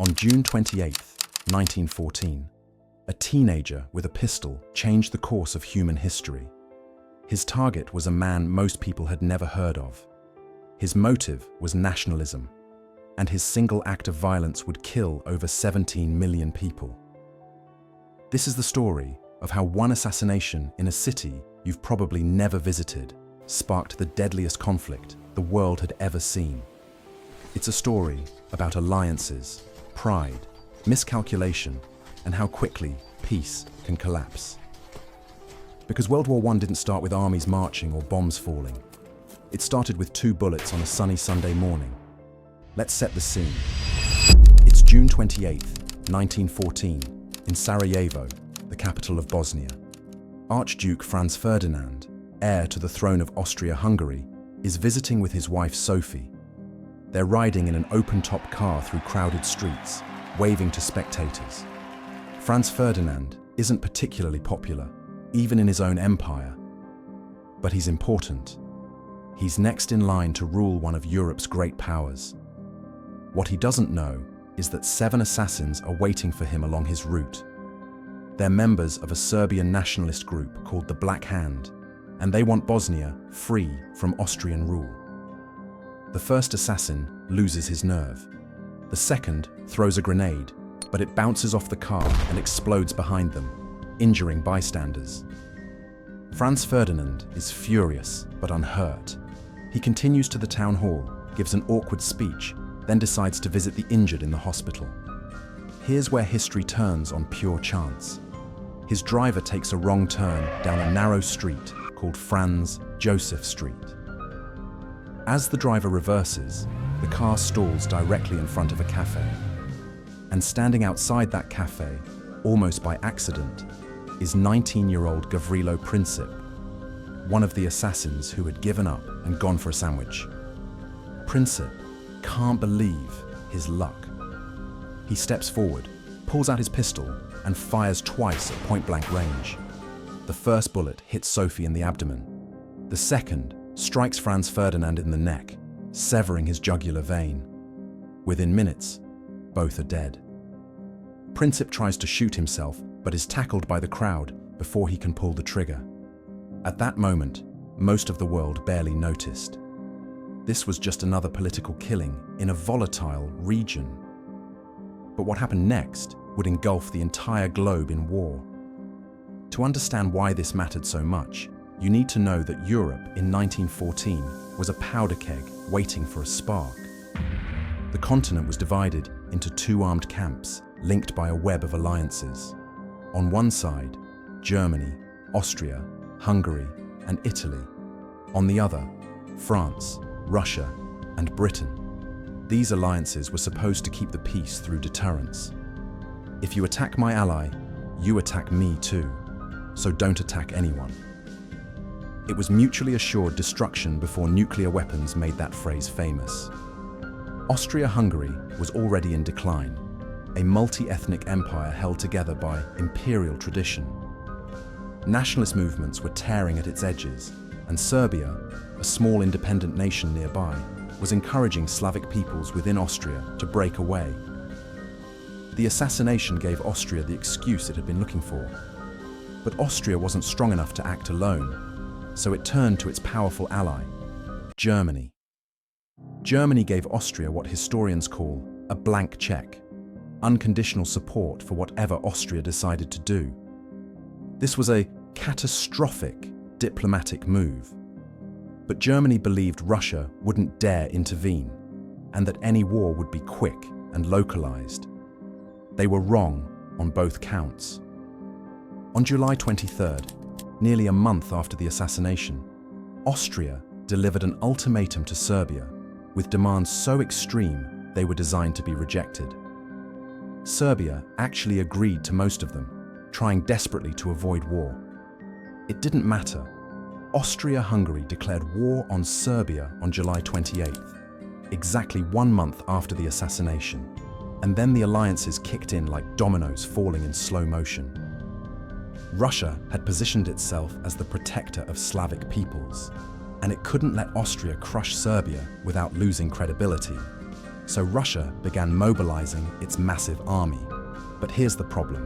On June 28, 1914, a teenager with a pistol changed the course of human history. His target was a man most people had never heard of. His motive was nationalism, and his single act of violence would kill over 17 million people. This is the story of how one assassination in a city you've probably never visited sparked the deadliest conflict the world had ever seen. It's a story about alliances, pride, miscalculation, and how quickly peace can collapse. Because World War I didn't start with armies marching or bombs falling. It started with 2 bullets on a sunny Sunday morning. Let's set the scene. It's June 28, 1914, in Sarajevo, the capital of Bosnia. Archduke Franz Ferdinand, heir to the throne of Austria-Hungary, is visiting with his wife Sophie. They're riding in an open-top car through crowded streets, waving to spectators. Franz Ferdinand isn't particularly popular, even in his own empire. But he's important. He's next in line to rule one of Europe's great powers. What he doesn't know is that 7 assassins are waiting for him along his route. They're members of a Serbian nationalist group called the Black Hand, and they want Bosnia free from Austrian rule. The first assassin loses his nerve. The second throws a grenade, but it bounces off the car and explodes behind them, injuring bystanders. Franz Ferdinand is furious but unhurt. He continues to the town hall, gives an awkward speech, then decides to visit the injured in the hospital. Here's where history turns on pure chance. His driver takes a wrong turn down a narrow street called Franz Joseph Street. As the driver reverses, the car stalls directly in front of a cafe. And standing outside that cafe, almost by accident, is 19-year-old Gavrilo Princip, one of the assassins who had given up and gone for a sandwich. Princip can't believe his luck. He steps forward, pulls out his pistol, and fires twice at point-blank range. The first bullet hits Sophie in the abdomen. The second strikes Franz Ferdinand in the neck, severing his jugular vein. Within minutes, both are dead. Princip tries to shoot himself, but is tackled by the crowd before he can pull the trigger. At that moment, most of the world barely noticed. This was just another political killing in a volatile region. But what happened next would engulf the entire globe in war. To understand why this mattered so much, you need to know that Europe in 1914 was a powder keg waiting for a spark. The continent was divided into 2 armed camps linked by a web of alliances. On one side, Germany, Austria, Hungary, and Italy. On the other, France, Russia, and Britain. These alliances were supposed to keep the peace through deterrence. If you attack my ally, you attack me too, so don't attack anyone. It was mutually assured destruction before nuclear weapons made that phrase famous. Austria-Hungary was already in decline, a multi-ethnic empire held together by imperial tradition. Nationalist movements were tearing at its edges, and Serbia, a small independent nation nearby, was encouraging Slavic peoples within Austria to break away. The assassination gave Austria the excuse it had been looking for. But Austria wasn't strong enough to act alone, so it turned to its powerful ally, Germany. Germany gave Austria what historians call a blank check, unconditional support for whatever Austria decided to do. This was a catastrophic diplomatic move. But Germany believed Russia wouldn't dare intervene, and that any war would be quick and localized. They were wrong on both counts. On July 23rd, nearly a month after the assassination, Austria delivered an ultimatum to Serbia with demands so extreme they were designed to be rejected. Serbia actually agreed to most of them, trying desperately to avoid war. It didn't matter. Austria-Hungary declared war on Serbia on July 28th, exactly 1 month after the assassination, and then the alliances kicked in like dominoes falling in slow motion. Russia had positioned itself as the protector of Slavic peoples, and it couldn't let Austria crush Serbia without losing credibility. So Russia began mobilizing its massive army. But here's the problem.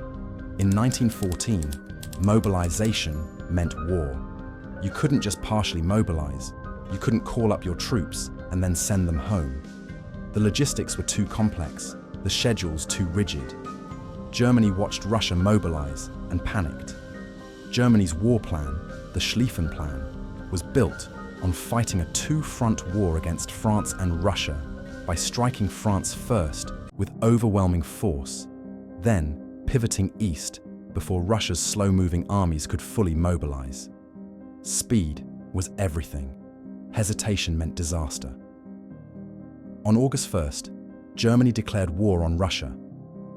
In 1914, mobilization meant war. You couldn't just partially mobilize. You couldn't call up your troops and then send them home. The logistics were too complex, the schedules too rigid. Germany watched Russia mobilize and panicked. Germany's war plan, the Schlieffen Plan, was built on fighting a two-front war against France and Russia by striking France first with overwhelming force, then pivoting east before Russia's slow-moving armies could fully mobilize. Speed was everything. Hesitation meant disaster. On August 1st, Germany declared war on Russia.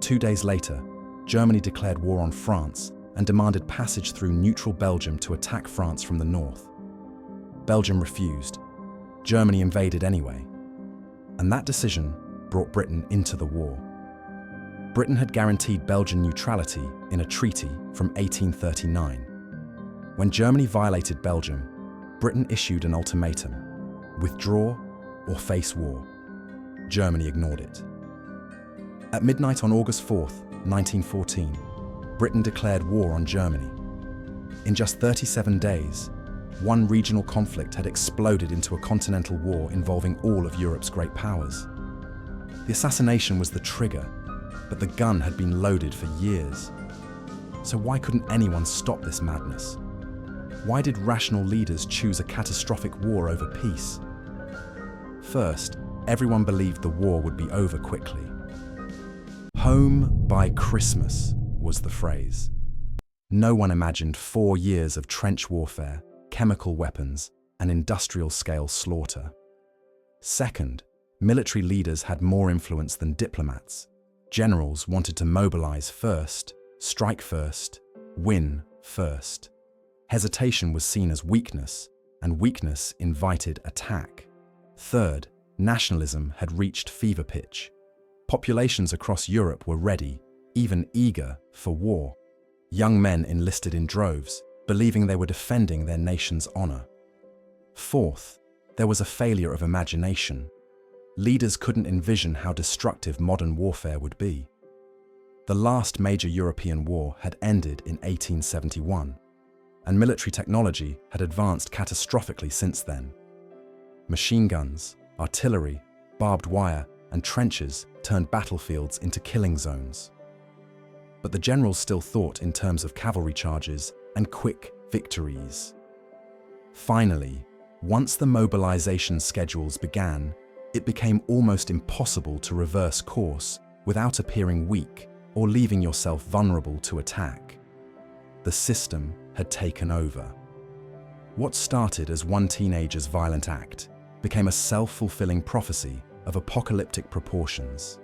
2 days later, Germany declared war on France and demanded passage through neutral Belgium to attack France from the north. Belgium refused. Germany invaded anyway. And that decision brought Britain into the war. Britain had guaranteed Belgian neutrality in a treaty from 1839. When Germany violated Belgium, Britain issued an ultimatum: withdraw or face war. Germany ignored it. At midnight on August 4th, 1914, Britain declared war on Germany. In just 37 days, one regional conflict had exploded into a continental war involving all of Europe's great powers. The assassination was the trigger, but the gun had been loaded for years. So why couldn't anyone stop this madness? Why did rational leaders choose a catastrophic war over peace? First, everyone believed the war would be over quickly. Home by Christmas was the phrase. No one imagined 4 years of trench warfare, chemical weapons, and industrial-scale slaughter. Second, military leaders had more influence than diplomats. Generals wanted to mobilize first, strike first, win first. Hesitation was seen as weakness, and weakness invited attack. Third, nationalism had reached fever pitch. Populations across Europe were ready, even eager, for war. Young men enlisted in droves, believing they were defending their nation's honor. Fourth, there was a failure of imagination. Leaders couldn't envision how destructive modern warfare would be. The last major European war had ended in 1871, and military technology had advanced catastrophically since then. Machine guns, artillery, barbed wire, and trenches turned battlefields into killing zones. But the generals still thought in terms of cavalry charges and quick victories. Finally, once the mobilization schedules began, it became almost impossible to reverse course without appearing weak or leaving yourself vulnerable to attack. The system had taken over. What started as one teenager's violent act became a self-fulfilling prophecy of apocalyptic proportions.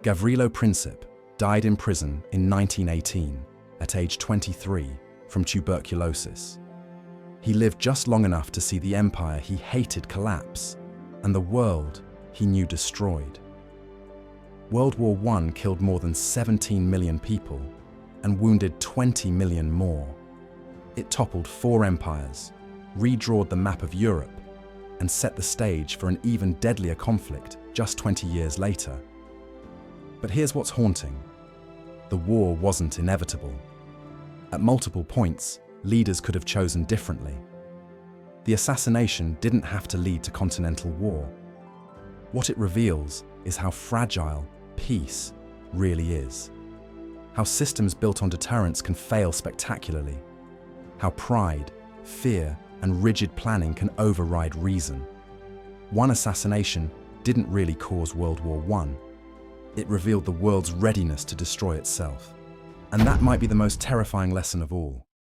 Gavrilo Princip died in prison in 1918 at age 23 from tuberculosis. He lived just long enough to see the empire he hated collapse and the world he knew destroyed. World War I killed more than 17 million people and wounded 20 million more. It toppled 4 empires, redrawed the map of Europe, and set the stage for an even deadlier conflict just 20 years later. But here's what's haunting. The war wasn't inevitable. At multiple points, leaders could have chosen differently. The assassination didn't have to lead to continental war. What it reveals is how fragile peace really is. How systems built on deterrence can fail spectacularly. How pride, fear, and rigid planning can override reason. One assassination didn't really cause World War I. It revealed the world's readiness to destroy itself. And that might be the most terrifying lesson of all.